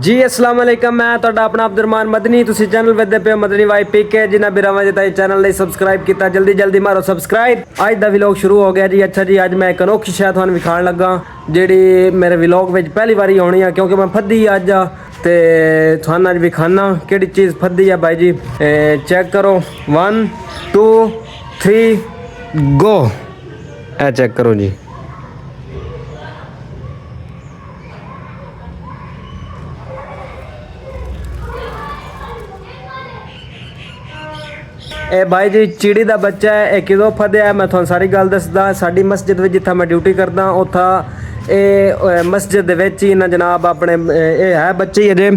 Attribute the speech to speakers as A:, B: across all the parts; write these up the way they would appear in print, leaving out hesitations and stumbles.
A: जी अस्सलाम वालेकुम। मैं तुहाडा अपना अब्दुरमान मदनी। तुसी चैनल वेखदे पे मदनी वाई पीके। जिन्हां बिरावां जे ताईं चैनल नहीं सबसक्राइब किया जल्दी जल्दी मारो सबसक्राइब। अज दा व्लॉग शुरू हो गया जी। अच्छा जी, अज मैं एक अनोखी शै तुहानूं विखाण लगा जिहड़ी मेरे व्लॉग विच पहली बारी होनी है, क्योंकि मैं फद्दी अज ते तुहानूं अज विखाना किहड़ी चीज़ फद्दी है भाई जी। चेक करो 1 2 3 गो। ए चेक करो जी। ਇਹ ਬਾਈ ਜੀ ਚਿੜੀ ਦਾ ਬੱਚਾ ਹੈ। ਇਹ ਕਿਦੋਂ ਫਦਿਆ ਮੈਂ ਤੁਹਾਨੂੰ ਸਾਰੀ ਗੱਲ ਦੱਸਦਾ। ਸਾਡੀ ਮਸਜਿਦ ਵਿੱਚ ਜਿੱਥੇ ਮੈਂ ਡਿਊਟੀ ਕਰਦਾ ਉੱਥਾ ਇਹ ਮਸਜਿਦ ਦੇ ਵਿੱਚ ਹੀ ਨਾ ਜਨਾਬ ਆਪਣੇ ਇਹ ਹੈ ਬੱਚੇ ਹੀ ਅਜੇ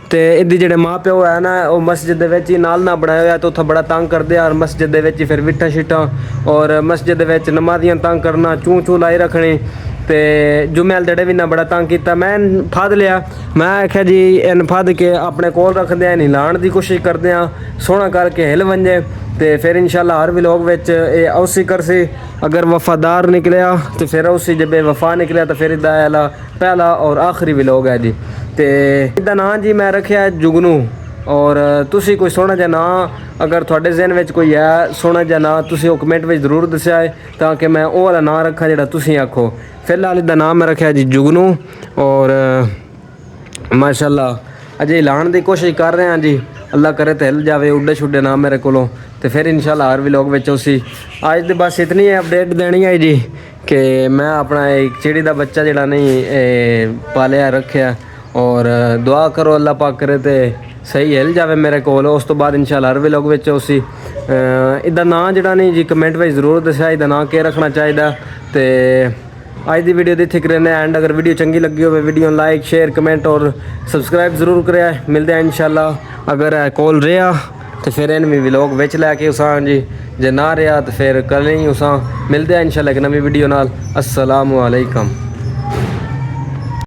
A: ਤੇ ਇਹਦੀ ਜਿਹੜੇ ਮਾਂ ਪਿਓ ਹੈ ਨਾ ਉਹ ਮਸਜਿਦ ਦੇ ਵਿੱਚ ਹੀ ਨਾਲ ਨਾ ਬਣਾਇਆ ਹੋਇਆ ਤੇ ਉੱਥੇ ਬੜਾ ਤੰਗ ਕਰਦੇ ਆ। ਔਰ ਮਸਜਿਦ ਦੇ ਵਿੱਚ ਹੀ ਫਿਰ ਵਿਠਾ ਸ਼ਿਟਾਂ ਔਰ ਮਸਜਿਦ ਦੇ ਵਿੱਚ ਨਮਾਜ਼ੀਆਂ ਤੰਗ ਕਰਨਾ, ਚੂੰ ਚੂੰ ਲਾਈ ਰੱਖਣੀ ਤੇ जुम्मे दड़े भी ना बड़ा तंग किया। मैं फद लिया, मैं आख्या जी इन फद के अपने कोल रखते हैं, हिलाण की कोशिश करते हैं सोहना करके हिल वंजे तो फिर इंशाल्लाह हर व्लॉग विच औसी करसी। अगर वफादार निकलिया तो फिर औसी, जब वफा निकलिया तो फिर इदा पहला और आखिरी व्लॉग है जी। तो इदा नाम जी मैं रखा जुगनू। और तुसी कोई सोहना जिहा नाम अगर तुहाडे ज़हन विच कोई है सोहना जिहा नाम तुसी कमेंट में जरूर दस्सिया है ताकि मैं वो वाला नाम रखा जिहड़ा तुसी आखो। फिलहाल इसका नाम मैं रखा जी जुगनू। और माशाल्लाह अजे हिलाण की कोशिश कर रहे हैं जी, अल्लाह करे तो हिल जाए उड्डे छुड्डे नाम मेरे को। तो फिर इंशाल्लाह हर व्लॉग विच उसी अज तो बस इतनी अपडेट देनी है जी कि मैं अपना एक चिड़ी का बच्चा जिहड़ा नहीं पालिया रखा। और दुआ करो अल्लाह पाक करे तो सही हिल जाए मेरे को। उस तो बाद इंशाल्लाह हर व्लॉग विच उसी इदा नाम जिहड़ा नहीं जी कमेंट में जरूर दस्सिया इदा नाम क्या रखना चाहिए। तो आज की वीडियो इत्थे करने एंड। अगर वीडियो चंगी लगी हो वीडियो लाइक शेयर कमेंट और सबसक्राइब जरूर करें। मिलते हैं इंशाल्लाह। अगर कॉल रहा तो फिर इन भी व्लॉग विच लैके उसा जी, जे ना रहा तो फिर कल ही उसा मिलते हैं इंशाल्लाह एक नवी वीडियो नाल। अस्सलामु अलैकुम।